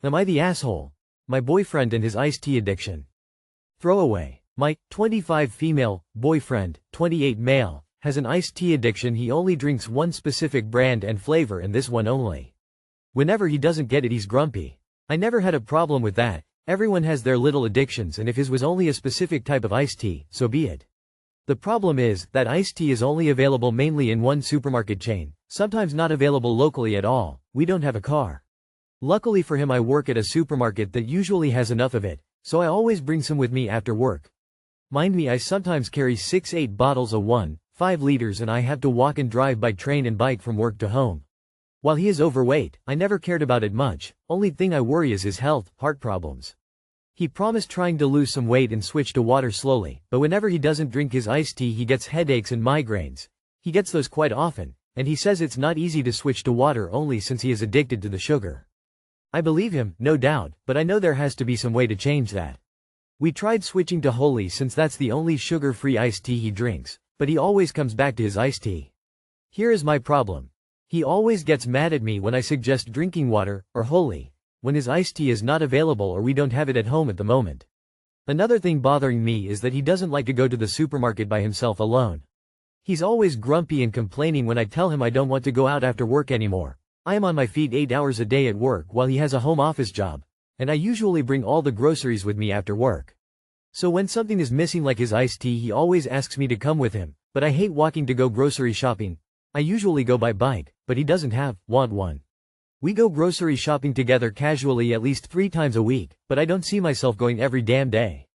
Am I the asshole? My boyfriend and his iced tea addiction. Throwaway. My 25 female boyfriend, 28 male, has an iced tea addiction. He only drinks one specific brand and flavor, and this one only. Whenever he doesn't get it, he's grumpy. I never had a problem with that. Everyone has their little addictions, and if his was only a specific type of iced tea, so be it. The problem is that iced tea is only available mainly in one supermarket chain, sometimes not available locally at all. We don't have a car. Luckily for him, I work at a supermarket that usually has enough of it, so I always bring some with me after work. Mind me, I sometimes carry 6-8 bottles of 1.5 liters, and I have to walk and drive by train and bike from work to home. While he is overweight, I never cared about it much. Only thing I worry is his health, heart problems. He promised trying to lose some weight and switch to water slowly, but whenever he doesn't drink his iced tea, he gets headaches and migraines. He gets those quite often, and he says it's not easy to switch to water only since he is addicted to the sugar. I believe him, no doubt, but I know there has to be some way to change that. We tried switching to Holy since that's the only sugar-free iced tea he drinks, but he always comes back to his iced tea. Here is my problem. He always gets mad at me when I suggest drinking water, or Holy, when his iced tea is not available or we don't have it at home at the moment. Another thing bothering me is that he doesn't like to go to the supermarket by himself alone. He's always grumpy and complaining when I tell him I don't want to go out after work anymore. I am on my feet 8 hours a day at work while he has a home office job, and I usually bring all the groceries with me after work. So when something is missing like his iced tea, he always asks me to come with him, but I hate walking to go grocery shopping. I usually go by bike, but he doesn't want one. We go grocery shopping together casually at least 3 times a week, but I don't see myself going every damn day.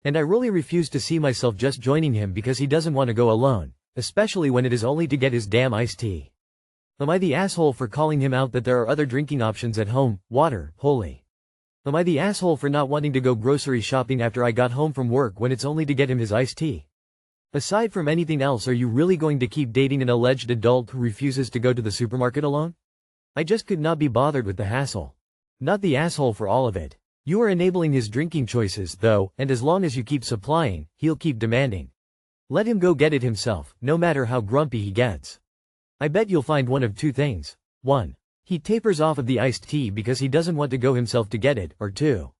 And I really refuse to see myself just joining him because he doesn't want to go alone, especially when it is only to get his damn iced tea. Am I the asshole for calling him out that there are other drinking options at home, water, Holy? Am I the asshole for not wanting to go grocery shopping after I got home from work when it's only to get him his iced tea? Aside from anything else, are you really going to keep dating an alleged adult who refuses to go to the supermarket alone? I just could not be bothered with the hassle. Not the asshole for all of it. You are enabling his drinking choices, though, and as long as you keep supplying, he'll keep demanding. Let him go get it himself, no matter how grumpy he gets. I bet you'll find one of 2 things. 1. He tapers off of the iced tea because he doesn't want to go himself to get it, or 2.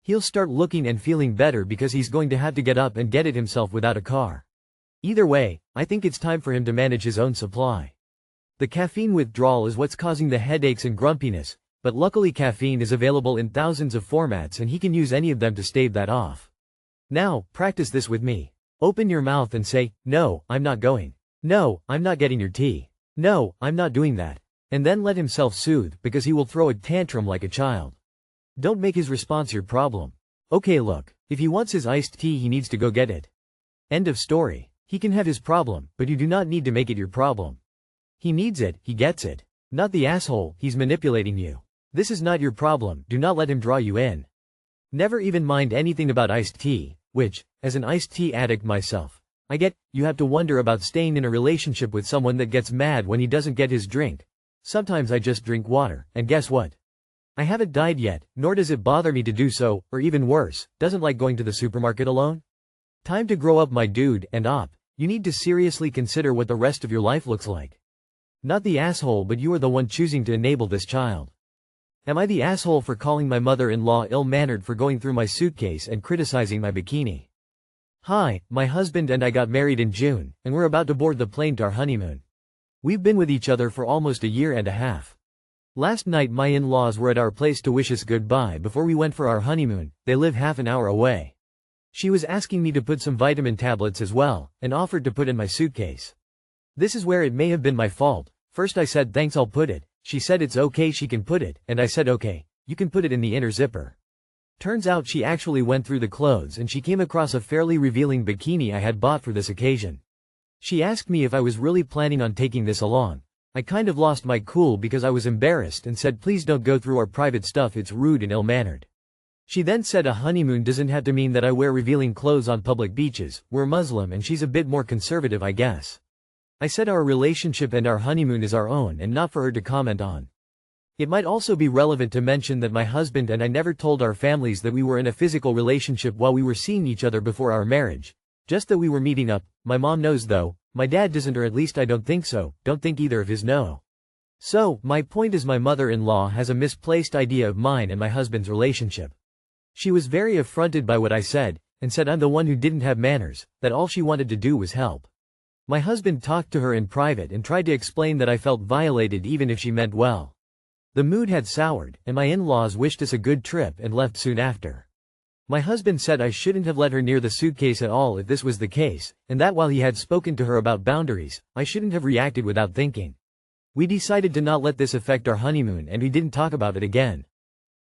He'll start looking and feeling better because he's going to have to get up and get it himself without a car. Either way, I think it's time for him to manage his own supply. The caffeine withdrawal is what's causing the headaches and grumpiness, but luckily caffeine is available in thousands of formats and he can use any of them to stave that off. Now, practice this with me. Open your mouth and say, "No, I'm not going. No, I'm not getting your tea. No, I'm not doing that." And then let himself soothe, because he will throw a tantrum like a child. Don't make his response your problem. Okay, look, if he wants his iced tea, he needs to go get it. End of story. He can have his problem, but you do not need to make it your problem. He needs it, he gets it. Not the asshole, he's manipulating you. This is not your problem, do not let him draw you in. Never even mind anything about iced tea, which, as an iced tea addict myself, I get. You have to wonder about staying in a relationship with someone that gets mad when he doesn't get his drink. Sometimes I just drink water, and guess what? I haven't died yet, nor does it bother me to do so, or even worse, doesn't like going to the supermarket alone. Time to grow up, my dude, and you need to seriously consider what the rest of your life looks like. Not the asshole, but you are the one choosing to enable this child. Am I the asshole for calling my mother-in-law ill-mannered for going through my suitcase and criticizing my bikini? Hi, my husband and I got married in June, and we're about to board the plane to our honeymoon. We've been with each other for almost 1.5 years. Last night my in-laws were at our place to wish us goodbye before we went for our honeymoon. They live half an hour away. She was asking me to put some vitamin tablets as well, and offered to put in my suitcase. This is where it may have been my fault. First I said thanks, I'll put it. She said it's okay, she can put it, and I said okay, you can put it in the inner zipper. Turns out she actually went through the clothes and she came across a fairly revealing bikini I had bought for this occasion. She asked me if I was really planning on taking this along. I kind of lost my cool because I was embarrassed and said please don't go through our private stuff, it's rude and ill-mannered. She then said a honeymoon doesn't have to mean that I wear revealing clothes on public beaches. We're Muslim and she's a bit more conservative, I guess. I said our relationship and our honeymoon is our own and not for her to comment on. It might also be relevant to mention that my husband and I never told our families that we were in a physical relationship while we were seeing each other before our marriage. Just that we were meeting up. My mom knows though. My dad doesn't, or at least I don't think so. Don't think either of his know. So, my point is my mother-in-law has a misplaced idea of mine and my husband's relationship. She was very affronted by what I said, and said I'm the one who didn't have manners, that all she wanted to do was help. My husband talked to her in private and tried to explain that I felt violated even if she meant well. The mood had soured, and my in-laws wished us a good trip and left soon after. My husband said I shouldn't have let her near the suitcase at all if this was the case, and that while he had spoken to her about boundaries, I shouldn't have reacted without thinking. We decided to not let this affect our honeymoon and we didn't talk about it again.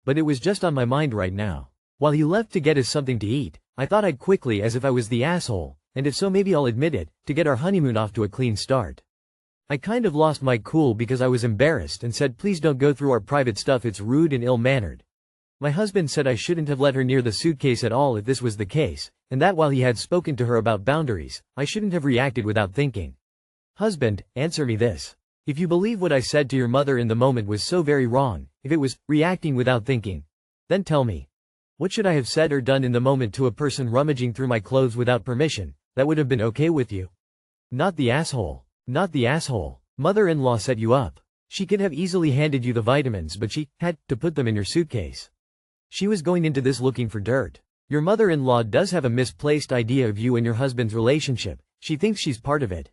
But it was just on my mind right now. While he left to get us something to eat, I thought I'd quickly, as if I was the asshole, and if so maybe I'll admit it, to get our honeymoon off to a clean start. I kind of lost my cool because I was embarrassed and said please don't go through our private stuff, it's rude and ill-mannered. My husband said I shouldn't have let her near the suitcase at all if this was the case, and that while he had spoken to her about boundaries, I shouldn't have reacted without thinking. Husband, answer me this. If you believe what I said to your mother in the moment was so very wrong, if it was reacting without thinking, then tell me. What should I have said or done in the moment to a person rummaging through my clothes without permission, that would have been okay with you? Not the asshole. Not the asshole. Mother-in-law set you up. She could have easily handed you the vitamins but she had to put them in your suitcase. She was going into this looking for dirt. Your mother-in-law does have a misplaced idea of you and your husband's relationship, she thinks she's part of it.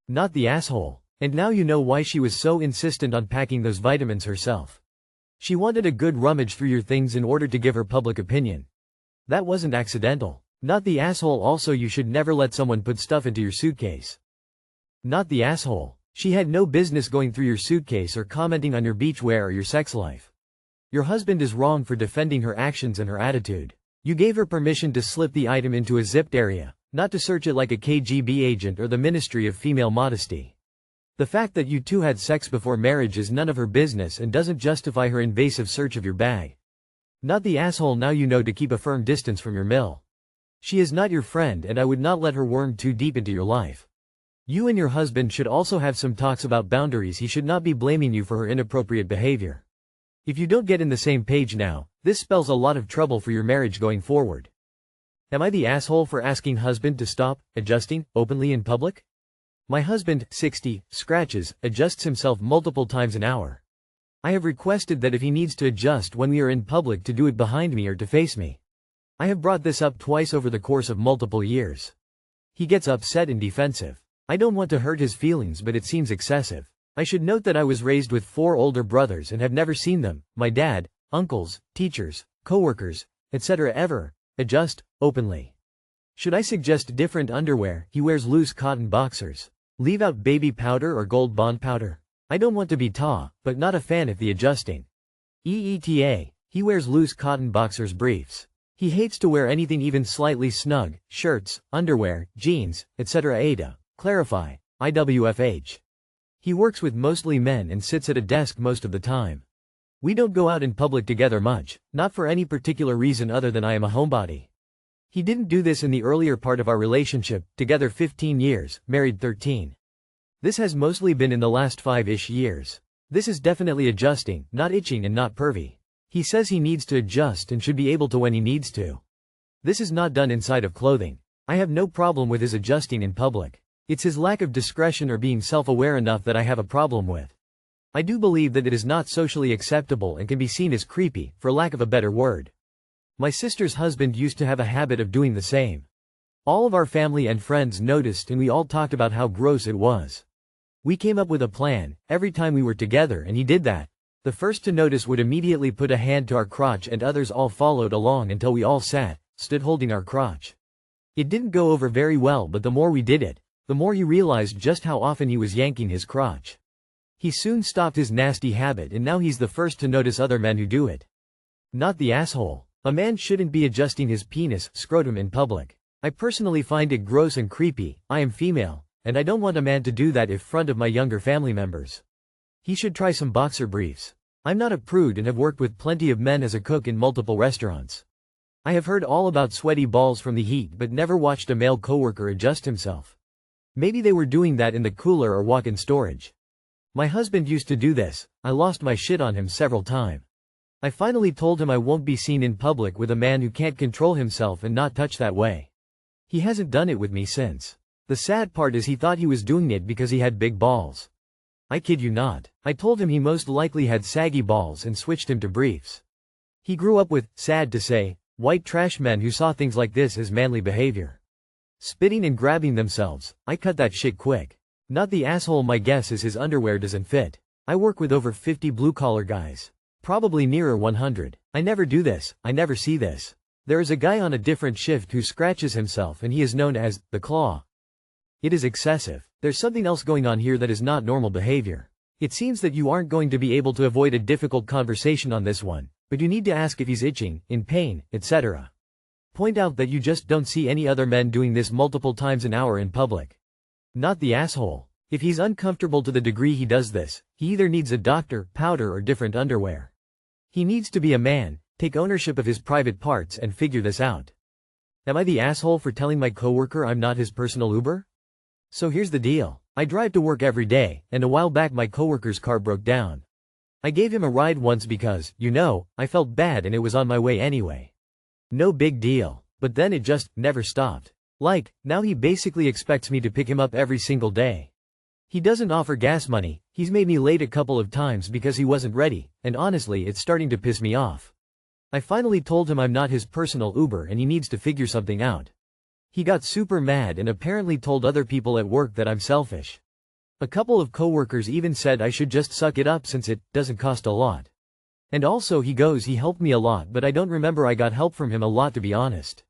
Not the asshole. And now you know why she was so insistent on packing those vitamins herself. She wanted a good rummage through your things in order to give her public opinion. That wasn't accidental. Not the asshole. Also, you should never let someone put stuff into your suitcase. Not the asshole. She had no business going through your suitcase or commenting on your beachwear or your sex life. Your husband is wrong for defending her actions and her attitude. You gave her permission to slip the item into a zipped area, not to search it like a KGB agent or the Ministry of Female Modesty. The fact that you two had sex before marriage is none of her business and doesn't justify her invasive search of your bag. Not the asshole. Now you know to keep a firm distance from your mill. She is not your friend and I would not let her worm too deep into your life. You and your husband should also have some talks about boundaries. He should not be blaming you for her inappropriate behavior. If you don't get in the same page now, this spells a lot of trouble for your marriage going forward. Am I the asshole for asking husband to stop adjusting openly in public? My husband, 60, scratches, adjusts himself multiple times an hour. I have requested that if he needs to adjust when we are in public to do it behind me or to face me. I have brought this up twice over the course of multiple years. He gets upset and defensive. I don't want to hurt his feelings but it seems excessive. I should note that I was raised with 4 older brothers and have never seen them, my dad, uncles, teachers, co-workers, etc. ever adjust openly. Should I suggest different underwear? He wears loose cotton boxers. Leave out baby powder or gold bond powder. I don't want to be but not a fan of the adjusting. EETA, he wears loose cotton boxers briefs. He hates to wear anything even slightly snug, shirts, underwear, jeans, etc. AITA, clarify, IWFH. He works with mostly men and sits at a desk most of the time. We don't go out in public together much, not for any particular reason other than I am a homebody. He didn't do this in the earlier part of our relationship, together 15 years, married 13. This has mostly been in the last 5-ish years. This is definitely adjusting, not itching and not pervy. He says he needs to adjust and should be able to when he needs to. This is not done inside of clothing. I have no problem with his adjusting in public. It's his lack of discretion or being self-aware enough that I have a problem with. I do believe that it is not socially acceptable and can be seen as creepy, for lack of a better word. My sister's husband used to have a habit of doing the same. All of our family and friends noticed and we all talked about how gross it was. We came up with a plan, every time we were together and he did that. The first to notice would immediately put a hand to our crotch and others all followed along until we all stood holding our crotch. It didn't go over very well but the more we did it, the more he realized just how often he was yanking his crotch. He soon stopped his nasty habit and now he's the first to notice other men who do it. Not the asshole. A man shouldn't be adjusting his penis, scrotum in public. I personally find it gross and creepy. I am female, and I don't want a man to do that in front of my younger family members. He should try some boxer briefs. I'm not a prude and have worked with plenty of men as a cook in multiple restaurants. I have heard all about sweaty balls from the heat but never watched a male coworker adjust himself. Maybe they were doing that in the cooler or walk-in storage. My husband used to do this. I lost my shit on him several times. I finally told him I won't be seen in public with a man who can't control himself and not touch that way. He hasn't done it with me since. The sad part is he thought he was doing it because he had big balls. I kid you not. I told him he most likely had saggy balls and switched him to briefs. He grew up with, sad to say, white trash men who saw things like this as manly behavior. Spitting and grabbing themselves, I cut that shit quick. Not the asshole. My guess is his underwear doesn't fit. I work with over 50 blue-collar guys. Probably nearer 100. I never do this, I never see this. There is a guy on a different shift who scratches himself and he is known as, the Claw. It is excessive. There's something else going on here that is not normal behavior. It seems that you aren't going to be able to avoid a difficult conversation on this one, but you need to ask if he's itching, in pain, etc. Point out that you just don't see any other men doing this multiple times an hour in public. Not the asshole. If he's uncomfortable to the degree he does this, he either needs a doctor, powder or different underwear. He needs to be a man, take ownership of his private parts and figure this out. Am I the asshole for telling my coworker I'm not his personal Uber? So here's the deal. I drive to work every day, and a while back my coworker's car broke down. I gave him a ride once because, I felt bad and it was on my way anyway. No big deal. But then it just never stopped. Now he basically expects me to pick him up every single day. He doesn't offer gas money. He's made me late a couple of times because he wasn't ready, and honestly it's starting to piss me off. I finally told him I'm not his personal Uber and he needs to figure something out. He got super mad and apparently told other people at work that I'm selfish. A couple of coworkers even said I should just suck it up since it doesn't cost a lot. And also he helped me a lot, but I don't remember I got help from him a lot, to be honest.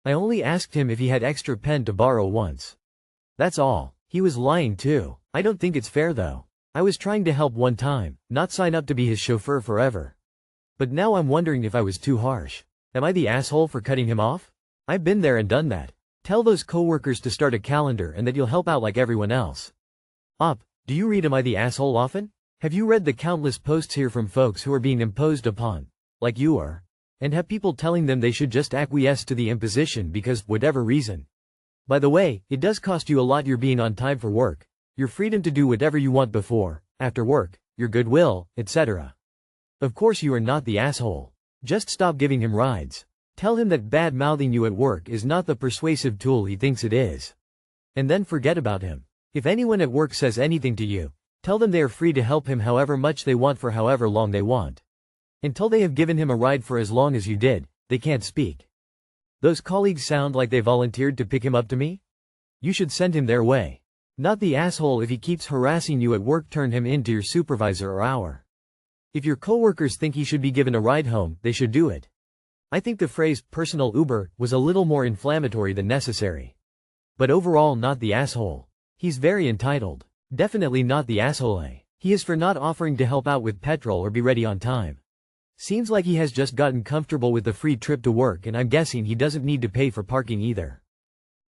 I only asked him if he had extra pen to borrow once. That's all. He was lying too. I don't think it's fair though. I was trying to help one time, not sign up to be his chauffeur forever. But now I'm wondering if I was too harsh. Am I the asshole for cutting him off? I've been there and done that. Tell those coworkers to start a calendar and that you'll help out like everyone else. Do you read Am I the Asshole often? Have you read the countless posts here from folks who are being imposed upon, like you are? And have people telling them they should just acquiesce to the imposition because, whatever reason. By the way, it does cost you a lot your being on time for work, your freedom to do whatever you want before, after work, your goodwill, etc. Of course you are not the asshole. Just stop giving him rides. Tell him that bad-mouthing you at work is not the persuasive tool he thinks it is. And then forget about him. If anyone at work says anything to you, tell them they are free to help him however much they want for however long they want. Until they have given him a ride for as long as you did, they can't speak. Those colleagues sound like they volunteered to pick him up to me? You should send him their way. Not the asshole. If he keeps harassing you at work, turn him in to your supervisor or our. If your coworkers think he should be given a ride home, they should do it. I think the phrase, personal Uber, was a little more inflammatory than necessary. But overall, not the asshole. He's very entitled. Definitely not the asshole. He is for not offering to help out with petrol or be ready on time. Seems like he has just gotten comfortable with the free trip to work, and I'm guessing he doesn't need to pay for parking either.